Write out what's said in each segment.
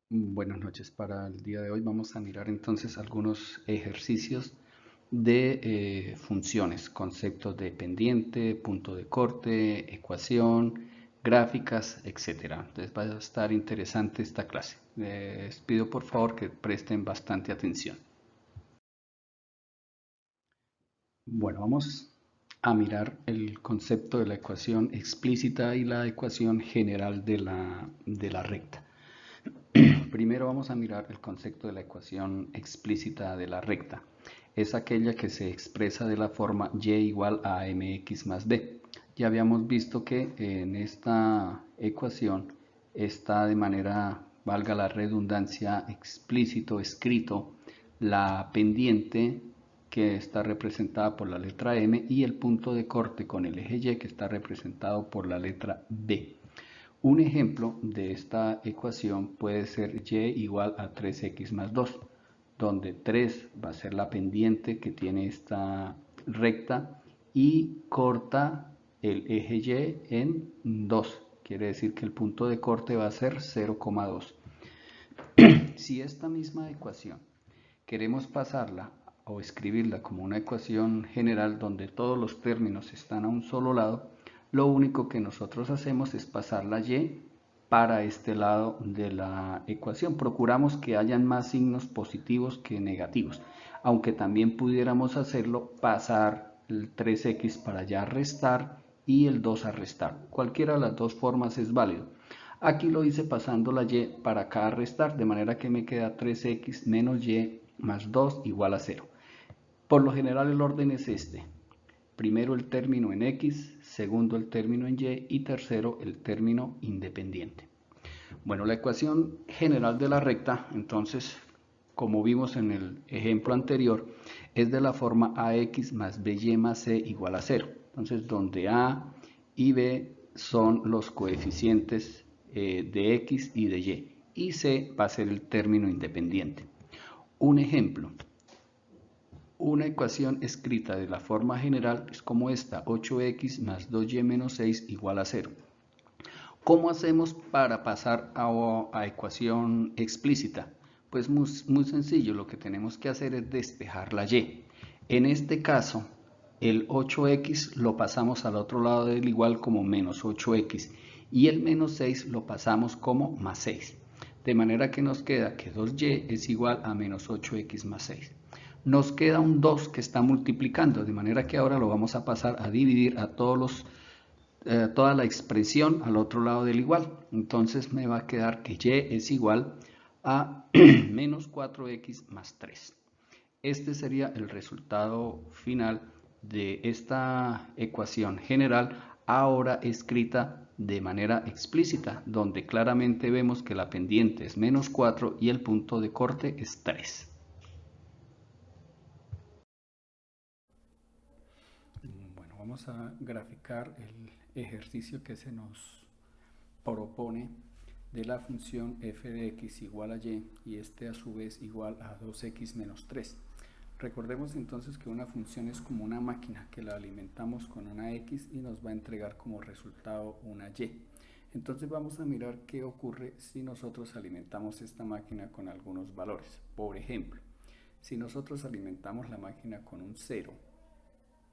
Buenas noches. Para el día de hoy vamos a mirar entonces algunos ejercicios de funciones, conceptos de pendiente, punto de corte, ecuación, gráficas, etcétera. Entonces va a estar interesante esta clase. Les pido por favor que presten bastante atención. Bueno, vamos a mirar el concepto de la ecuación explícita y la ecuación general de la recta. Primero vamos a mirar el concepto de la ecuación explícita de la recta. Es aquella que se expresa de la forma y igual a mx más b. Ya habíamos visto que en esta ecuación está de manera, valga la redundancia, explícito escrito la pendiente que está representada por la letra M y el punto de corte con el eje Y que está representado por la letra B. Un ejemplo de esta ecuación puede ser y igual a 3x más 2, donde 3 va a ser la pendiente que tiene esta recta y corta el eje Y en 2. Quiere decir que el punto de corte va a ser 0,2. Si esta misma ecuación queremos pasarla o escribirla como una ecuación general donde todos los términos están a un solo lado, lo único que nosotros hacemos es pasar la y para este lado de la ecuación. Procuramos que hayan más signos positivos que negativos, aunque también pudiéramos hacerlo pasar el 3x para allá a restar y el 2 a restar. Cualquiera de las dos formas es válido. Aquí lo hice pasando la y para acá a restar, de manera que me queda 3x menos y más 2 igual a 0. Por lo general el orden es este. Primero el término en x, segundo el término en y tercero el término independiente. Bueno, la ecuación general de la recta, entonces, como vimos en el ejemplo anterior, es de la forma ax más by más c igual a 0. Entonces, donde a y b son los coeficientes de x y de y c va a ser el término independiente. Un ejemplo, una ecuación escrita de la forma general es como esta: 8x más 2y menos 6 igual a 0. ¿Cómo hacemos para pasar a ecuación explícita? Pues muy sencillo, lo que tenemos que hacer es despejar la y. En este caso, el 8x lo pasamos al otro lado del igual como menos 8x y el menos 6 lo pasamos como más 6. De manera que nos queda que 2y es igual a menos 8x más 6. Nos queda un 2 que está multiplicando, de manera que ahora lo vamos a pasar a dividir a toda la expresión al otro lado del igual. Entonces me va a quedar que y es igual a menos 4x más 3. Este sería el resultado final de esta ecuación general, ahora escrita de manera explícita, donde claramente vemos que la pendiente es menos 4 y el punto de corte es 3. Bueno, vamos a graficar el ejercicio que se nos propone de la función f de x igual a y este a su vez igual a 2x menos 3. Recordemos entonces que una función es como una máquina que la alimentamos con una x y nos va a entregar como resultado una y. Entonces vamos a mirar qué ocurre si nosotros alimentamos esta máquina con algunos valores. Por ejemplo, si nosotros alimentamos la máquina con un 0,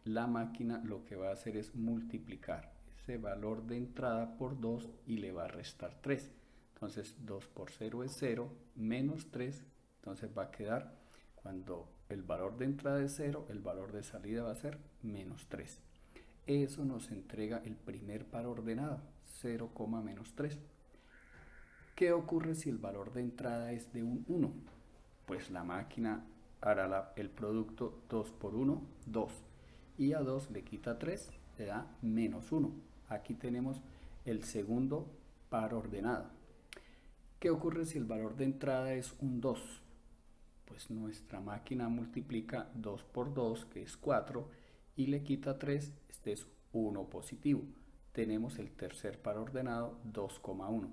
la máquina lo que va a hacer es multiplicar ese valor de entrada por 2 y le va a restar 3. Entonces 2 por 0 es 0, menos 3, entonces va a quedar, cuando el valor de entrada es 0, el valor de salida va a ser menos 3. Eso nos entrega el primer par ordenado, 0, menos 3. ¿Qué ocurre si el valor de entrada es de un 1? Pues la máquina hará el producto 2 por 1, 2. Y a 2 le quita 3, le da menos 1. Aquí tenemos el segundo par ordenado. ¿Qué ocurre si el valor de entrada es un 2? Pues nuestra máquina multiplica 2 por 2, que es 4, y le quita 3, este es 1 positivo. Tenemos el tercer par ordenado, 2,1.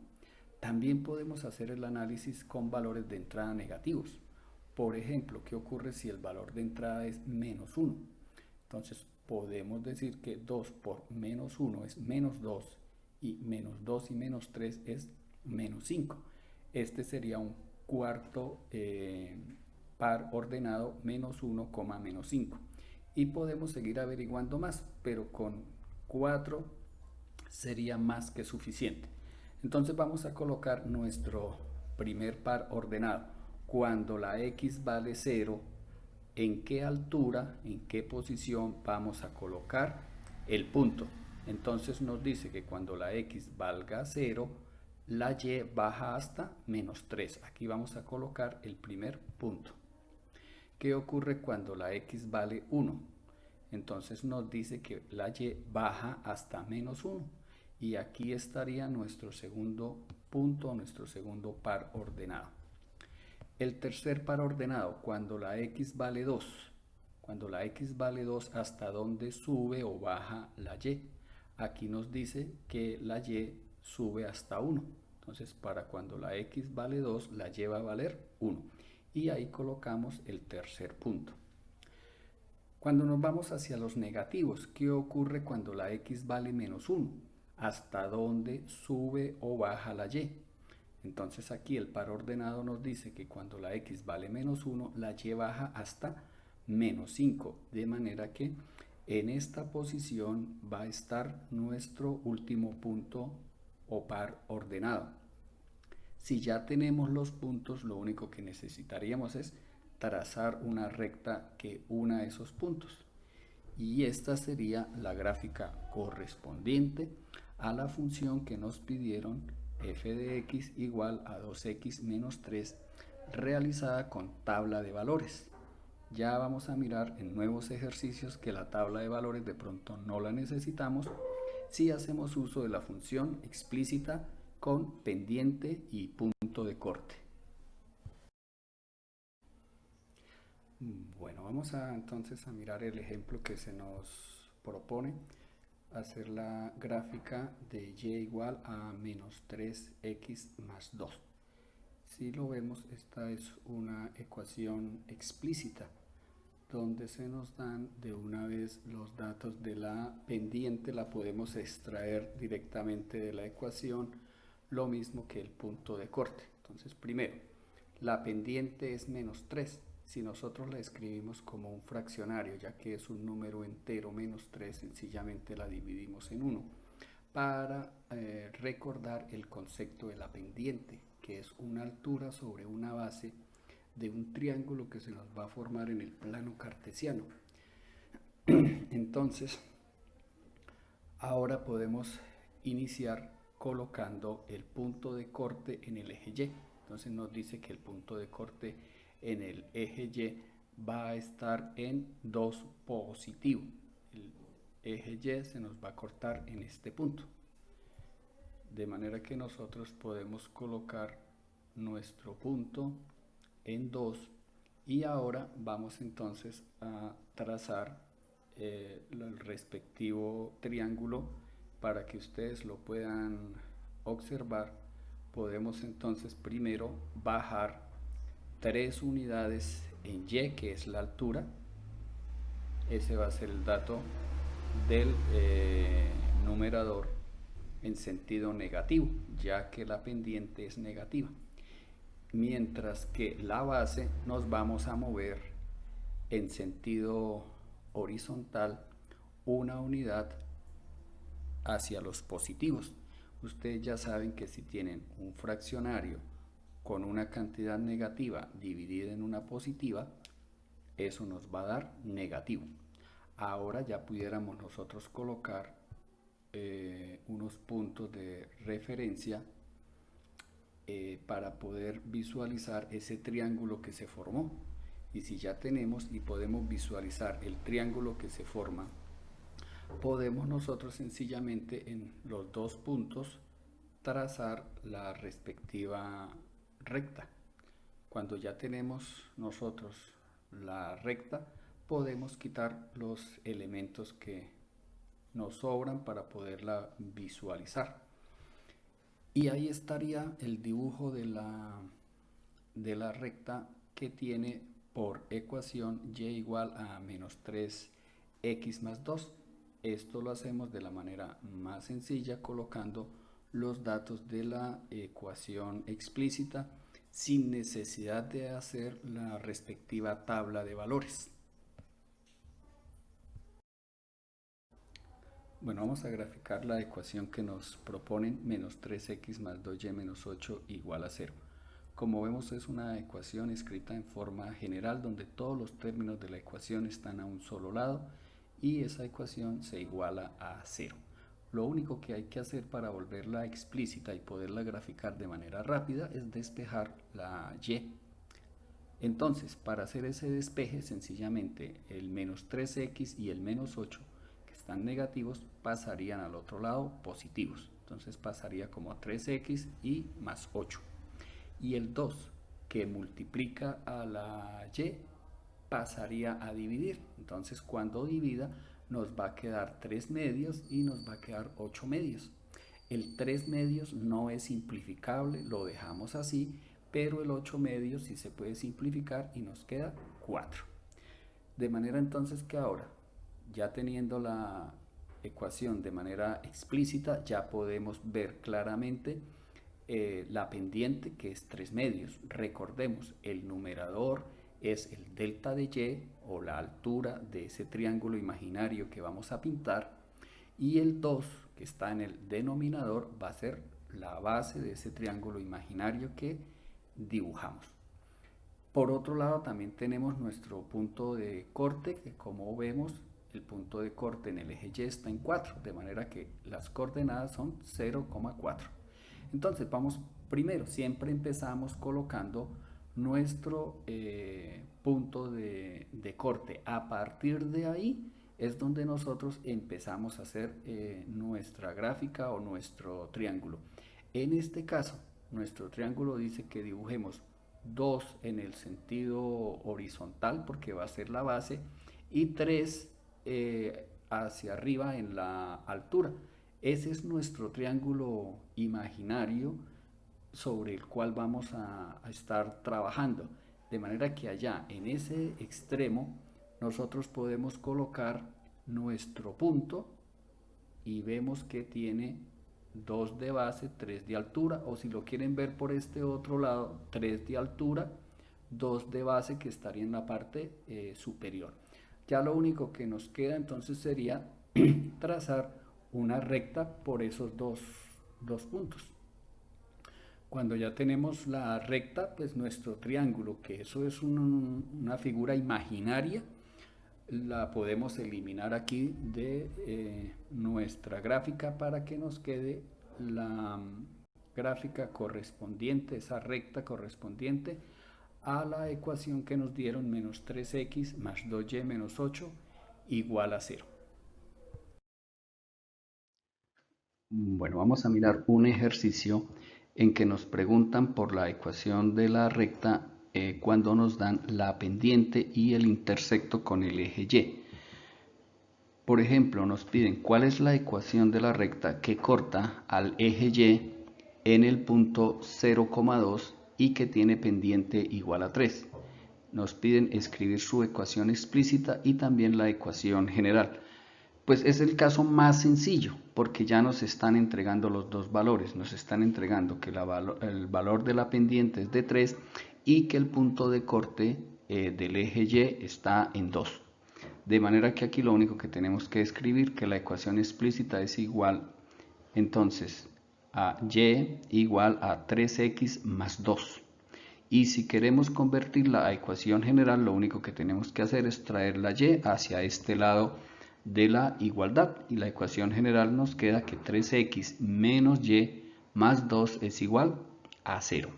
También podemos hacer el análisis con valores de entrada negativos. Por ejemplo, ¿qué ocurre si el valor de entrada es menos 1? Entonces podemos decir que 2 por menos 1 es menos 2 y menos 2 y menos 3 es menos 5. Este sería un cuarto par ordenado menos 1, menos 5. Y podemos seguir averiguando más, pero con 4 sería más que suficiente. Entonces vamos a colocar nuestro primer par ordenado. Cuando la x vale 0, ¿en qué altura, en qué posición vamos a colocar el punto? Entonces nos dice que cuando la x valga 0, la y baja hasta menos 3. Aquí vamos a colocar el primer punto. ¿Qué ocurre cuando la x vale 1? Entonces nos dice que la y baja hasta menos 1. Y aquí estaría nuestro segundo punto, nuestro segundo par ordenado. El tercer par ordenado, cuando la x vale 2. Cuando la x vale 2, ¿hasta dónde sube o baja la y? Aquí nos dice que la y sube hasta 1. Entonces, para cuando la x vale 2, la y va a valer 1. Y ahí colocamos el tercer punto. Cuando nos vamos hacia los negativos, ¿qué ocurre cuando la x vale menos 1? ¿Hasta dónde sube o baja la y? Entonces aquí el par ordenado nos dice que cuando la x vale menos 1, la y baja hasta menos 5. De manera que en esta posición va a estar nuestro último punto o par ordenado. Si ya tenemos los puntos, lo único que necesitaríamos es trazar una recta que una esos puntos. Y esta sería la gráfica correspondiente a la función que nos pidieron, f de x igual a 2x menos 3, realizada con tabla de valores. Ya vamos a mirar en nuevos ejercicios que la tabla de valores de pronto no la necesitamos si hacemos uso de la función explícita con pendiente y punto de corte. Bueno, vamos entonces a mirar el ejemplo que se nos propone, hacer la gráfica de y igual a menos 3x más 2. Si lo vemos, esta es una ecuación explícita donde se nos dan de una vez los datos de la pendiente, la podemos extraer directamente de la ecuación, lo mismo que el punto de corte. Entonces, primero, la pendiente es menos 3. Si nosotros la escribimos como un fraccionario, ya que es un número entero, menos 3, sencillamente la dividimos en 1 para recordar el concepto de la pendiente, que es una altura sobre una base de un triángulo que se nos va a formar en el plano cartesiano. Entonces, ahora podemos iniciar colocando el punto de corte en el eje Y. Entonces nos dice que el punto de corte en el eje Y va a estar en 2 positivo. El eje Y se nos va a cortar en este punto. De manera que nosotros podemos colocar nuestro punto en 2 y ahora vamos entonces a trazar el respectivo triángulo para que ustedes lo puedan observar. Podemos entonces primero bajar 3 unidades en Y, que es la altura. Ese va a ser el dato del numerador en sentido negativo, ya que la pendiente es negativa. Mientras que la base nos vamos a mover en sentido horizontal una unidad hacia los positivos. Ustedes ya saben que si tienen un fraccionario con una cantidad negativa dividida en una positiva, eso nos va a dar negativo. Ahora ya pudiéramos nosotros colocar unos puntos de referencia para poder visualizar ese triángulo que se formó. Y si ya tenemos y podemos visualizar el triángulo que se forma, podemos nosotros sencillamente en los dos puntos trazar la respectiva recta. Cuando ya tenemos nosotros la recta, podemos quitar los elementos que nos sobran para poderla visualizar. Y ahí estaría el dibujo de la recta que tiene por ecuación y igual a menos 3x más 2. Esto lo hacemos de la manera más sencilla colocando los datos de la ecuación explícita sin necesidad de hacer la respectiva tabla de valores. Bueno, vamos a graficar la ecuación que nos proponen, menos 3x más 2y menos 8 igual a 0. Como vemos, es una ecuación escrita en forma general donde todos los términos de la ecuación están a un solo lado y esa ecuación se iguala a 0. Lo único que hay que hacer para volverla explícita y poderla graficar de manera rápida es despejar la y. Entonces, para hacer ese despeje, sencillamente el menos 3x y el menos 8, que están negativos, pasarían al otro lado positivos. Entonces pasaría como 3x y más 8. Y el 2, que multiplica a la y, pasaría a dividir. Entonces cuando divida nos va a quedar 3 medios y nos va a quedar 8 medios. El 3 medios no es simplificable, lo dejamos así, pero el 8 medios sí se puede simplificar y nos queda 4. De manera entonces que ahora, ya teniendo la ecuación de manera explícita, ya podemos ver claramente la pendiente, que es 3 medios. Recordemos, el numerador es el delta de y, o la altura de ese triángulo imaginario que vamos a pintar, y el 2, que está en el denominador, va a ser la base de ese triángulo imaginario que dibujamos. Por otro lado, también tenemos nuestro punto de corte, que como vemos, el punto de corte en el eje Y está en 4, de manera que las coordenadas son 0,4. Entonces vamos primero, siempre empezamos colocando nuestro punto de corte. A partir de ahí es donde nosotros empezamos a hacer nuestra gráfica o nuestro triángulo. En este caso, nuestro triángulo dice que dibujemos 2 en el sentido horizontal, porque va a ser la base, y 3 hacia arriba en la altura. Ese es nuestro triángulo imaginario sobre el cual vamos a estar trabajando. De manera que allá en ese extremo nosotros podemos colocar nuestro punto y vemos que tiene 2 de base, 3 de altura, o si lo quieren ver por este otro lado, 3 de altura, 2 de base, que estaría en la parte superior. Ya lo único que nos queda entonces sería trazar una recta por esos dos puntos. Cuando ya tenemos la recta, pues nuestro triángulo, que eso es una figura imaginaria, la podemos eliminar aquí de nuestra gráfica para que nos quede la gráfica correspondiente, esa recta correspondiente a la ecuación que nos dieron, menos 3x más 2y menos 8 igual a 0. Bueno, vamos a mirar un ejercicio en que nos preguntan por la ecuación de la recta cuando nos dan la pendiente y el intersecto con el eje Y. Por ejemplo, nos piden cuál es la ecuación de la recta que corta al eje Y en el punto 0,2 y que tiene pendiente igual a 3. Nos piden escribir su ecuación explícita y también la ecuación general. Pues es el caso más sencillo, porque ya nos están entregando los dos valores. Nos están entregando que el valor de la pendiente es de 3 y que el punto de corte del eje Y está en 2. De manera que aquí lo único que tenemos que escribir, que la ecuación explícita es igual, entonces, a Y igual a 3x más 2. Y si queremos convertirla a ecuación general, lo único que tenemos que hacer es traer la Y hacia este lado de la igualdad. Y la ecuación general nos queda que 3x menos Y más 2 es igual a 0.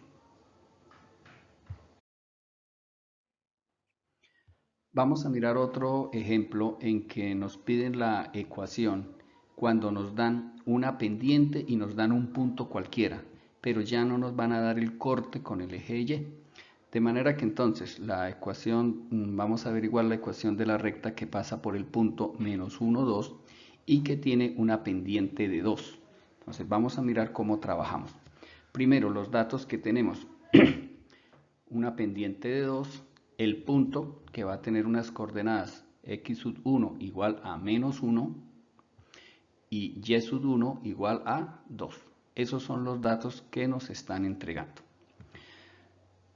Vamos a mirar otro ejemplo en que nos piden la ecuación cuando nos dan una pendiente y nos dan un punto cualquiera, pero ya no nos van a dar el corte con el eje Y. De manera que entonces la ecuación, vamos a averiguar la ecuación de la recta que pasa por el punto menos 1, 2 y que tiene una pendiente de 2. Entonces vamos a mirar cómo trabajamos. Primero, los datos que tenemos. Una pendiente de 2, el punto que va a tener unas coordenadas x sub 1 igual a menos 1 y y sub 1 igual a 2. Esos son los datos que nos están entregando.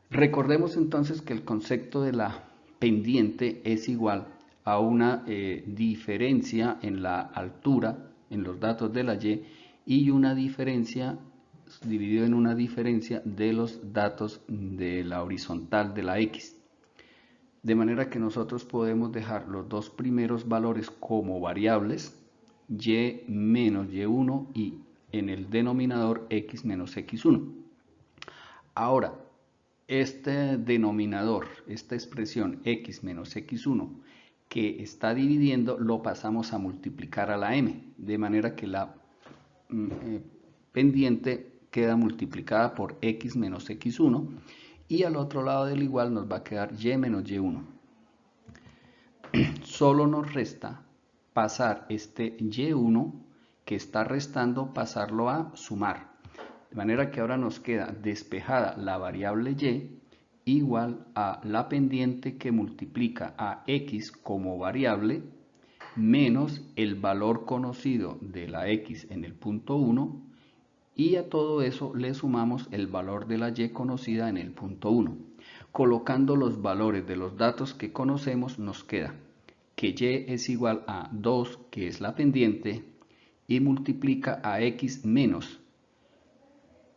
Recordemos entonces que el concepto de la pendiente es igual a una diferencia en la altura en los datos de la y una diferencia dividido en una diferencia de los datos de la horizontal de la x. De manera que nosotros podemos dejar los dos primeros valores como variables, y menos y1 y en el denominador x menos x1. Ahora, este denominador, esta expresión x menos x1 que está dividiendo, lo pasamos a multiplicar a la m, de manera que la pendiente queda multiplicada por x menos x1 y al otro lado del igual nos va a quedar y menos y1. Solo nos resta pasar este y1 que está restando, pasarlo a sumar. De manera que ahora nos queda despejada la variable y igual a la pendiente que multiplica a x como variable menos el valor conocido de la x en el punto 1 y a todo eso le sumamos el valor de la y conocida en el punto 1. Colocando los valores de los datos que conocemos nos queda que y es igual a 2, que es la pendiente, y multiplica a x menos.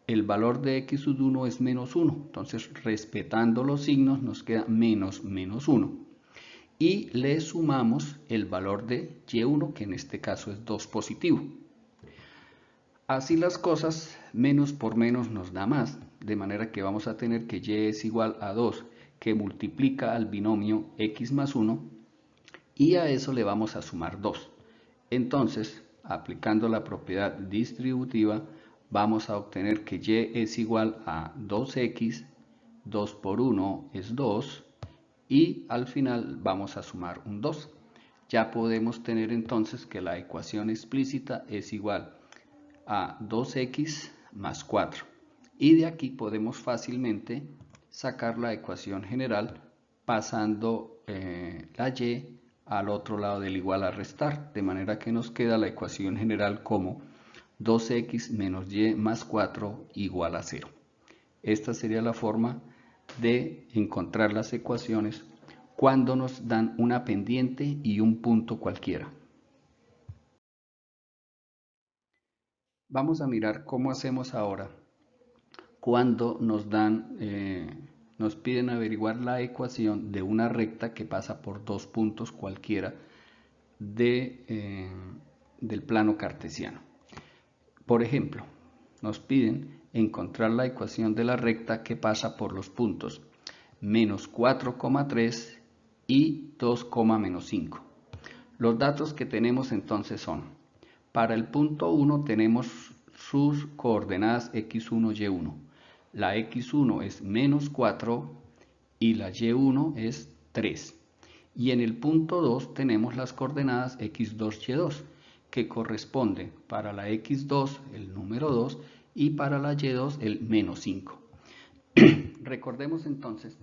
El valor de x1 es menos 1, entonces respetando los signos nos queda menos 1. Y le sumamos el valor de y1, que en este caso es 2 positivo. Así las cosas, menos por menos nos da más, de manera que vamos a tener que y es igual a 2, que multiplica al binomio x más 1, y a eso le vamos a sumar 2. Entonces, aplicando la propiedad distributiva, vamos a obtener que y es igual a 2x, 2 por 1 es 2, y al final vamos a sumar un 2. Ya podemos tener entonces que la ecuación explícita es igual a 2x más 4. Y de aquí podemos fácilmente sacar la ecuación general pasando la y al otro lado del igual a restar, de manera que nos queda la ecuación general como 2x menos y más 4 igual a 0. Esta sería la forma de encontrar las ecuaciones cuando nos dan una pendiente y un punto cualquiera. Vamos a mirar cómo hacemos ahora cuando nos piden averiguar la ecuación de una recta que pasa por dos puntos cualquiera del plano cartesiano. Por ejemplo, nos piden encontrar la ecuación de la recta que pasa por los puntos menos 4,3 y 2,-5. Los datos que tenemos entonces son, para el punto 1 tenemos sus coordenadas x1, y1. La x1 es menos 4 y la y1 es 3. Y en el punto 2 tenemos las coordenadas x2, y2, que corresponden para la x2 el número 2 y para la y2 el menos 5. Recordemos entonces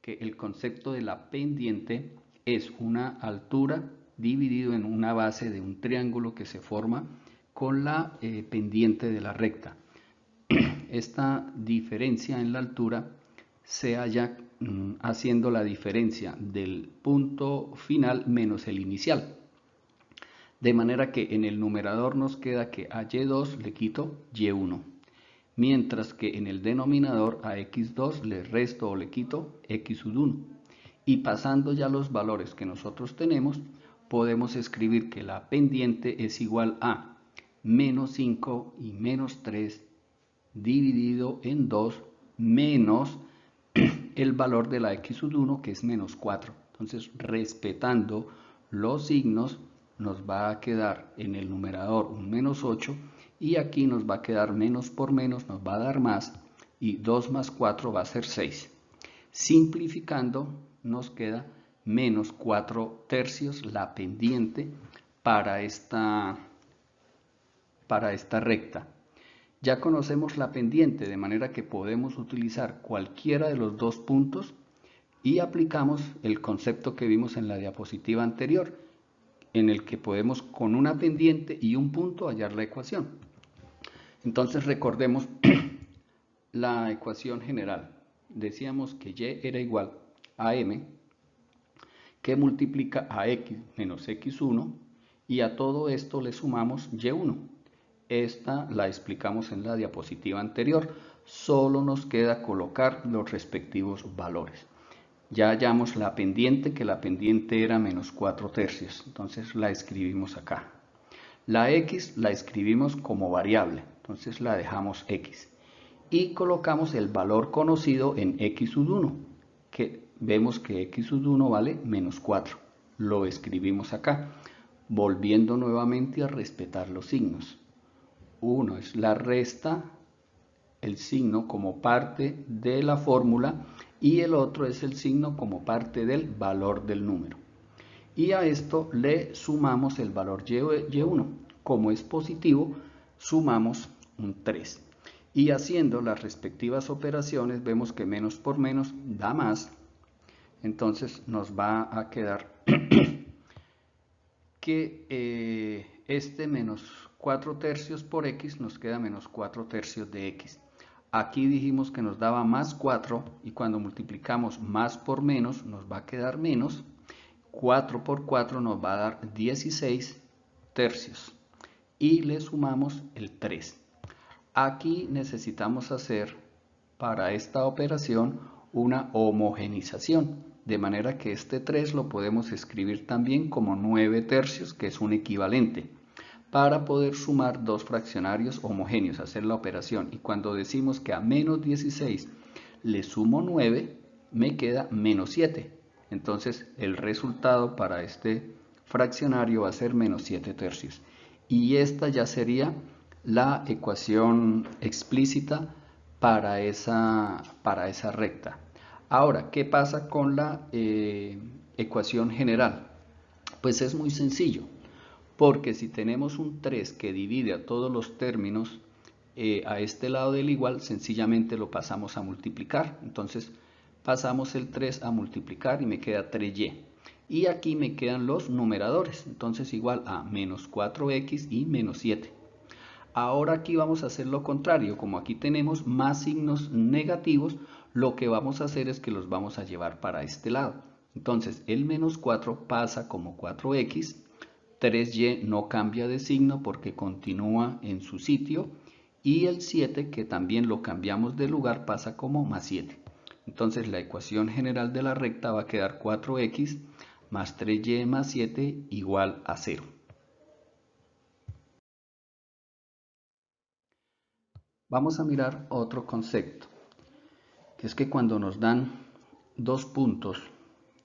que el concepto de la pendiente es una altura dividido en una base de un triángulo que se forma con la pendiente de la recta. Esta diferencia en la altura se halla haciendo la diferencia del punto final menos el inicial. De manera que en el numerador nos queda que a y2 le quito y1, mientras que en el denominador a x2 le resto o le quito x1. Y pasando ya los valores que nosotros tenemos, podemos escribir que la pendiente es igual a menos 5 y menos 3 dividido en 2 menos el valor de la x1, que es menos 4. Entonces, respetando los signos, nos va a quedar en el numerador un menos 8 y aquí nos va a quedar menos por menos, nos va a dar más, y 2 más 4 va a ser 6. Simplificando, nos queda menos 4 tercios la pendiente para esta recta. Ya conocemos la pendiente, de manera que podemos utilizar cualquiera de los dos puntos y aplicamos el concepto que vimos en la diapositiva anterior, en el que podemos con una pendiente y un punto hallar la ecuación. Entonces recordemos la ecuación general. Decíamos que y era igual a m, que multiplica a x menos x1, y a todo esto le sumamos y1. Esta la explicamos en la diapositiva anterior, solo nos queda colocar los respectivos valores. Ya hallamos la pendiente, que la pendiente era menos 4/3, entonces la escribimos acá. La x la escribimos como variable, entonces la dejamos x. Y colocamos el valor conocido en x sub 1, que vemos que x sub 1 vale menos 4. Lo escribimos acá, volviendo nuevamente a respetar los signos. Uno es la resta, el signo como parte de la fórmula, y el otro es el signo como parte del valor del número. Y a esto le sumamos el valor y1. Como es positivo, sumamos un 3. Y haciendo las respectivas operaciones, vemos que menos por menos da más. Entonces nos va a quedar que este menos 4/3 por x nos queda menos 4/3 de x. Aquí dijimos que nos daba más 4, y cuando multiplicamos más por menos nos va a quedar menos. 4 por 4 nos va a dar 16/3 y le sumamos el 3. Aquí necesitamos hacer para esta operación una homogenización, de manera que este 3 lo podemos escribir también como 9/3, que es un equivalente, para poder sumar dos fraccionarios homogéneos, hacer la operación. Y cuando decimos que a menos 16 le sumo 9, me queda menos 7. Entonces el resultado para este fraccionario va a ser menos 7/3. Y esta ya sería la ecuación explícita para esa recta. Ahora, ¿qué pasa con la ecuación general? Pues es muy sencillo, porque si tenemos un 3 que divide a todos los términos a este lado del igual, sencillamente lo pasamos a multiplicar. Entonces pasamos el 3 a multiplicar y me queda 3y. Y aquí me quedan los numeradores, entonces igual a menos 4x y menos 7. Ahora aquí vamos a hacer lo contrario, como aquí tenemos más signos negativos, lo que vamos a hacer es que los vamos a llevar para este lado. Entonces el menos 4 pasa como 4x, 3y no cambia de signo porque continúa en su sitio, y el 7, que también lo cambiamos de lugar, pasa como más 7. Entonces la ecuación general de la recta va a quedar 4x más 3y más 7 igual a 0. Vamos a mirar otro concepto, que es que cuando nos dan dos puntos,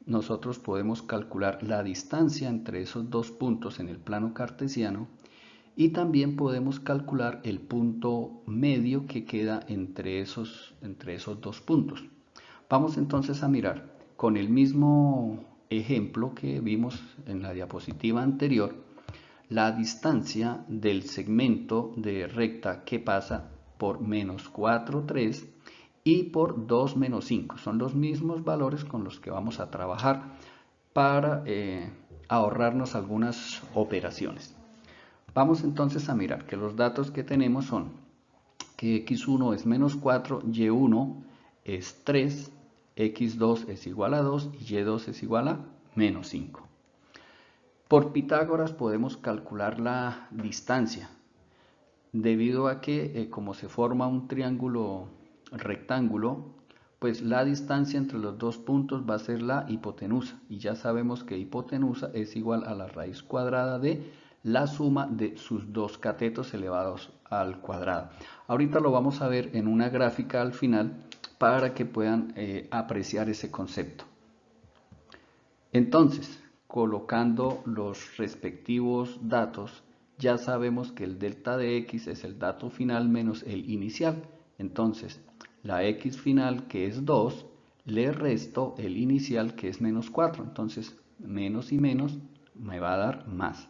nosotros podemos calcular la distancia entre esos dos puntos en el plano cartesiano, y también podemos calcular el punto medio que queda entre esos dos puntos. Vamos entonces a mirar con el mismo ejemplo que vimos en la diapositiva anterior, la distancia del segmento de recta que pasa por menos 4, 3 y por 2, menos 5. Son los mismos valores con los que vamos a trabajar para ahorrarnos algunas operaciones. Vamos entonces a mirar que los datos que tenemos son que x1 es menos 4, y1 es 3, x2 es igual a 2 y y2 es igual a menos 5. Por Pitágoras podemos calcular la distancia, debido a que como se forma un triángulo rectángulo, pues la distancia entre los dos puntos va a ser la hipotenusa, y ya sabemos que hipotenusa es igual a la raíz cuadrada de la suma de sus dos catetos elevados al cuadrado. Ahorita lo vamos a ver en una gráfica al final para que puedan apreciar ese concepto. Entonces, colocando los respectivos datos, ya sabemos que el delta de x es el dato final menos el inicial. Entonces, la x final, que es 2, le resto el inicial, que es menos 4. Entonces, menos y menos me va a dar más.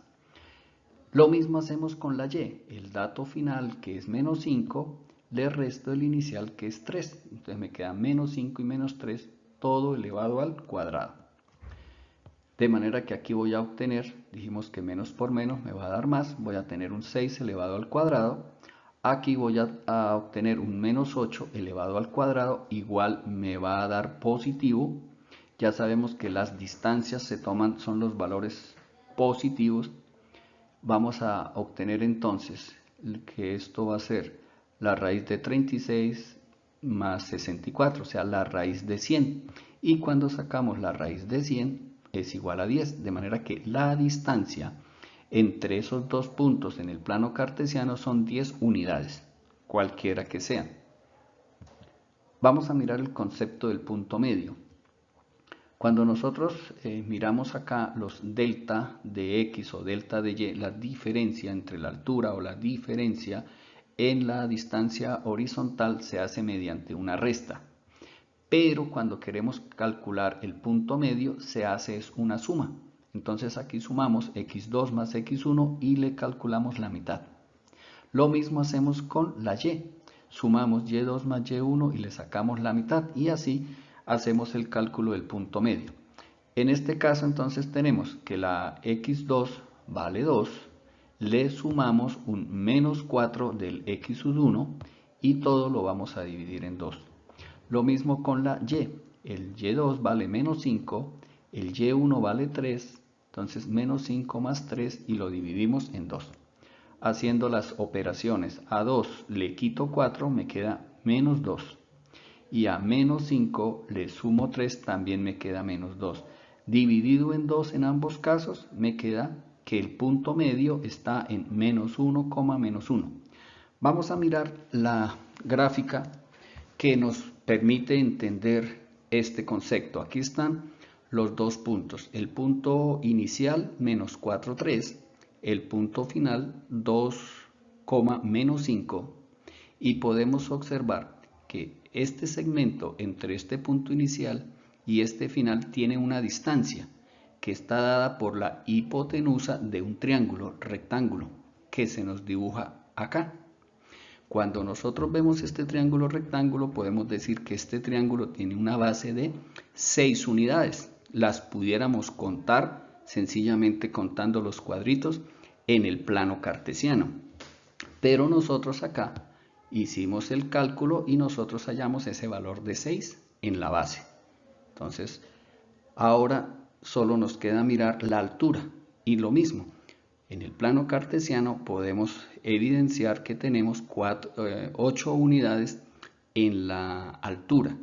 Lo mismo hacemos con la y. El dato final, que es menos 5, le resto el inicial, que es 3. Entonces me queda menos 5 y menos 3, todo elevado al cuadrado. De manera que aquí voy a obtener, dijimos que menos por menos me va a dar más, voy a tener un 6 elevado al cuadrado. Aquí voy a obtener un menos 8 elevado al cuadrado, igual me va a dar positivo. Ya sabemos que las distancias se toman, son los valores positivos. Vamos a obtener entonces que esto va a ser la raíz de 36 más 64, o sea, la raíz de 100. Y cuando sacamos la raíz de 100 es igual a 10, de manera que la distancia entre esos dos puntos en el plano cartesiano son 10 unidades, cualquiera que sean. Vamos a mirar el concepto del punto medio. Cuando nosotros miramos acá los delta de x o delta de y, la diferencia entre la altura o la diferencia en la distancia horizontal se hace mediante una resta. Pero cuando queremos calcular el punto medio se hace es una suma. Entonces aquí sumamos x2 más x1 y le calculamos la mitad. Lo mismo hacemos con la y. Sumamos y2 más y1 y le sacamos la mitad y así hacemos el cálculo del punto medio. En este caso entonces tenemos que la x2 vale 2, le sumamos un menos 4 del x1 y todo lo vamos a dividir en 2. Lo mismo con la y, el y2 vale menos 5, el y1 vale 3, entonces menos 5 más 3 y lo dividimos en 2. Haciendo las operaciones a 2 le quito 4, me queda menos 2. Y a menos 5 le sumo 3, también me queda menos 2. Dividido en 2 en ambos casos, me queda que el punto medio está en menos 1, menos 1. Vamos a mirar la gráfica que nos permite entender este concepto. Aquí están los dos puntos. El punto inicial, menos 4, 3. El punto final, 2, menos 5. Y podemos observar que este segmento entre este punto inicial y este final tiene una distancia que está dada por la hipotenusa de un triángulo rectángulo que se nos dibuja acá. Cuando nosotros vemos este triángulo rectángulo, podemos decir que este triángulo tiene una base de 6 unidades. Las pudiéramos contar sencillamente contando los cuadritos en el plano cartesiano. Pero nosotros acá hicimos el cálculo y nosotros hallamos ese valor de 6 en la base. Entonces, ahora solo nos queda mirar la altura y lo mismo. En el plano cartesiano podemos evidenciar que tenemos 8 unidades en la altura.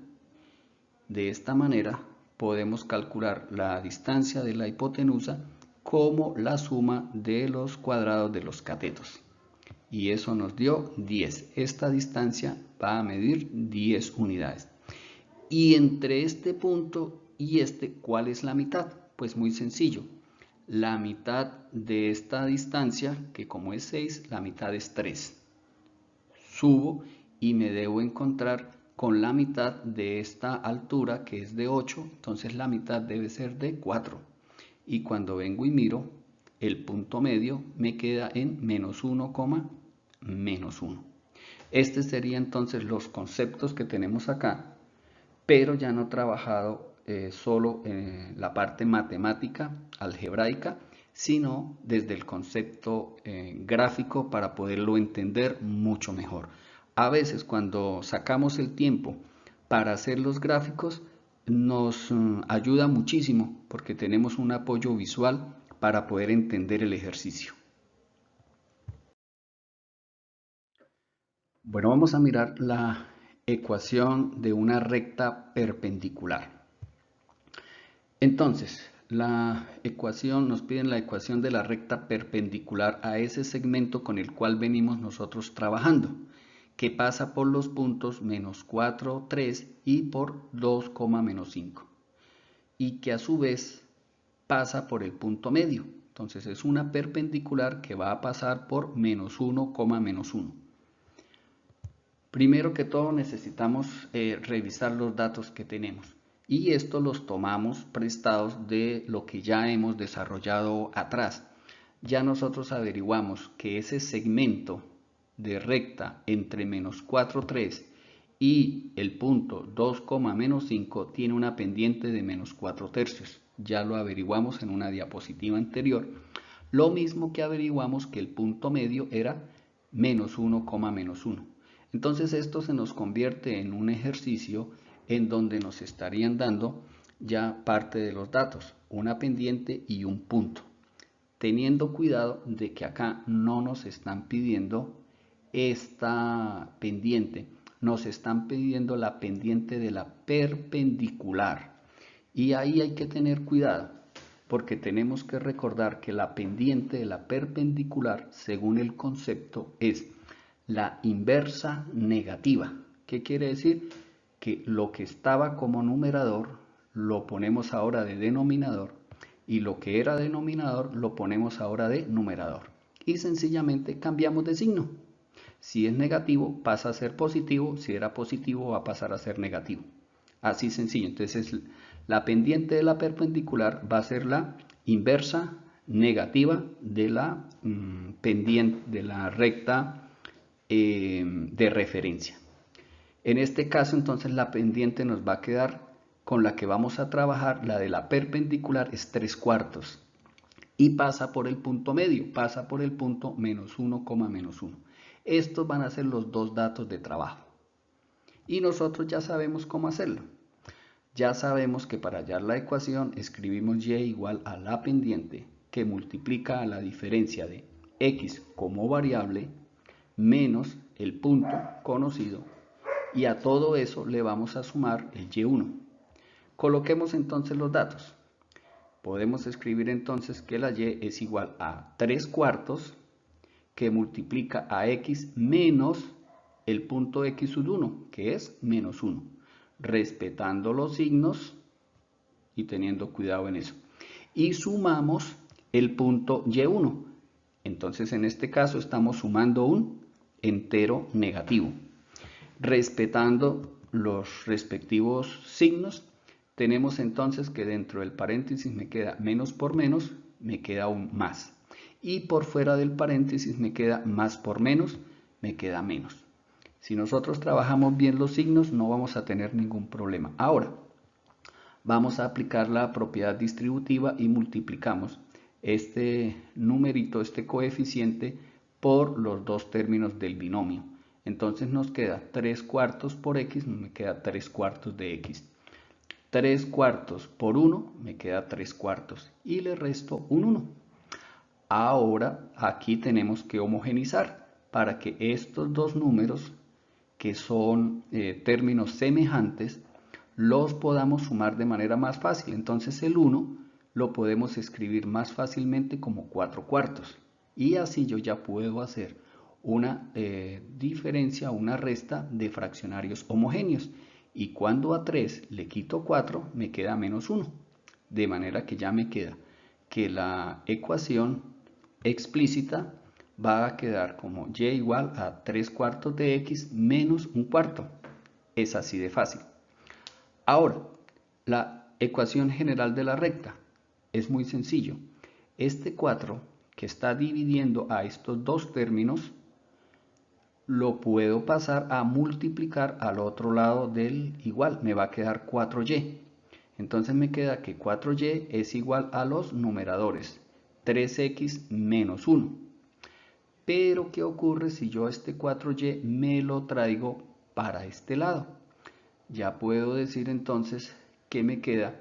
De esta manera podemos calcular la distancia de la hipotenusa como la suma de los cuadrados de los catetos. Y eso nos dio 10. Esta distancia va a medir 10 unidades. Y entre este punto y este, ¿cuál es la mitad? Pues muy sencillo. La mitad de esta distancia, que como es 6, la mitad es 3. Subo y me debo encontrar con la mitad de esta altura, que es de 8, entonces la mitad debe ser de 4. Y cuando vengo y miro, el punto medio me queda en menos 1, menos 1. Este sería entonces los conceptos que tenemos acá, pero ya no trabajado solo en la parte matemática, algebraica, sino desde el concepto gráfico para poderlo entender mucho mejor. A veces cuando sacamos el tiempo para hacer los gráficos nos ayuda muchísimo porque tenemos un apoyo visual para poder entender el ejercicio. Bueno, vamos a mirar la ecuación de una recta perpendicular. Entonces, nos piden la ecuación de la recta perpendicular a ese segmento con el cual venimos nosotros trabajando, que pasa por los puntos menos 4, 3 y por 2, menos 5. Y que a su vez pasa por el punto medio. Entonces es una perpendicular que va a pasar por menos 1, menos 1. Primero que todo necesitamos revisar los datos que tenemos. Y esto los tomamos prestados de lo que ya hemos desarrollado atrás. Ya nosotros averiguamos que ese segmento de recta entre menos 4, 3 y el punto 2, menos 5 tiene una pendiente de menos 4 tercios. Ya lo averiguamos en una diapositiva anterior. Lo mismo que averiguamos que el punto medio era menos 1, menos 1. Entonces esto se nos convierte en un ejercicio en donde nos estarían dando ya parte de los datos, una pendiente y un punto, teniendo cuidado de que acá no nos están pidiendo esta pendiente, nos están pidiendo la pendiente de la perpendicular. Y ahí hay que tener cuidado, porque tenemos que recordar que la pendiente de la perpendicular, según el concepto, es la inversa negativa. ¿Qué quiere decir? Que lo que estaba como numerador lo ponemos ahora de denominador y lo que era denominador lo ponemos ahora de numerador. Y sencillamente cambiamos de signo. Si es negativo pasa a ser positivo, si era positivo va a pasar a ser negativo. Así sencillo. Entonces la pendiente de la perpendicular va a ser la inversa negativa de la pendiente de la recta de referencia. En este caso entonces la pendiente nos va a quedar con la que vamos a trabajar, la de la perpendicular es 3/4 y pasa por el punto medio, pasa por el punto menos 1, menos 1. Estos van a ser los dos datos de trabajo y nosotros ya sabemos cómo hacerlo. Ya sabemos que para hallar la ecuación escribimos y igual a la pendiente que multiplica a la diferencia de x como variable menos el punto conocido y a todo eso le vamos a sumar el y1. Coloquemos entonces los datos. Podemos escribir entonces que la y es igual a 3/4 que multiplica a x menos el punto x sub 1, que es menos 1, respetando los signos y teniendo cuidado en eso. Y sumamos el punto y1. Entonces en este caso estamos sumando un entero negativo. Respetando los respectivos signos, tenemos entonces que dentro del paréntesis me queda menos por menos, me queda un más. Y por fuera del paréntesis me queda más por menos, me queda menos. Si nosotros trabajamos bien los signos, no vamos a tener ningún problema. Ahora, vamos a aplicar la propiedad distributiva y multiplicamos este numerito, este coeficiente, por los dos términos del binomio. Entonces nos queda 3/4 por x, me queda 3/4 de x. 3/4 por 1 me queda 3/4 y le resto un 1. Ahora aquí tenemos que homogenizar para que estos dos números, que son términos semejantes, los podamos sumar de manera más fácil. Entonces el 1 lo podemos escribir más fácilmente como 4/4 y así yo ya puedo hacer una diferencia, una resta de fraccionarios homogéneos, y cuando a 3 le quito 4 me queda menos 1, de manera que ya me queda que la ecuación explícita va a quedar como y igual a 3/4 de x menos un cuarto. Es así de fácil. Ahora, la ecuación general de la recta es muy sencillo. Este 4 que está dividiendo a estos dos términos lo puedo pasar a multiplicar al otro lado del igual. Me va a quedar 4y. Entonces me queda que 4y es igual a los numeradores 3x menos 1. Pero ¿qué ocurre si yo este 4y me lo traigo para este lado? Ya puedo decir entonces que me queda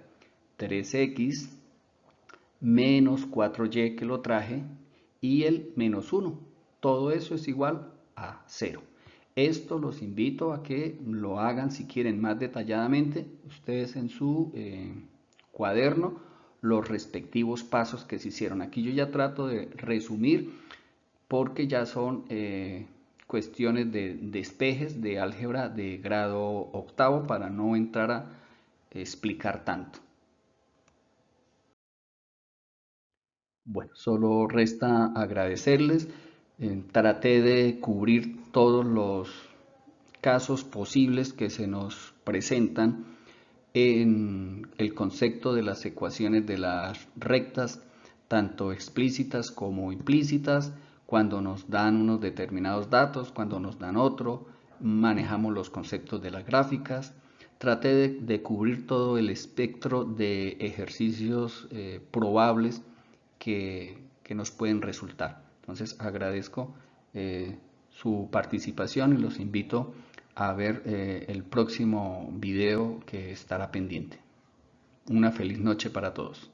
3x menos 4y que lo traje y el menos 1. Todo eso es igual a 0. Esto los invito a que lo hagan si quieren más detalladamente, ustedes en su cuaderno, los respectivos pasos que se hicieron. Aquí yo ya trato de resumir porque ya son cuestiones de despejes de álgebra de grado octavo para no entrar a explicar tanto. Bueno, solo resta agradecerles. Traté de cubrir todos los casos posibles que se nos presentan en el concepto de las ecuaciones de las rectas, tanto explícitas como implícitas, cuando nos dan unos determinados datos, cuando nos dan otro, manejamos los conceptos de las gráficas. Traté de cubrir todo el espectro de ejercicios probables que nos pueden resultar. Entonces agradezco su participación y los invito a ver el próximo video que estará pendiente. Una feliz noche para todos.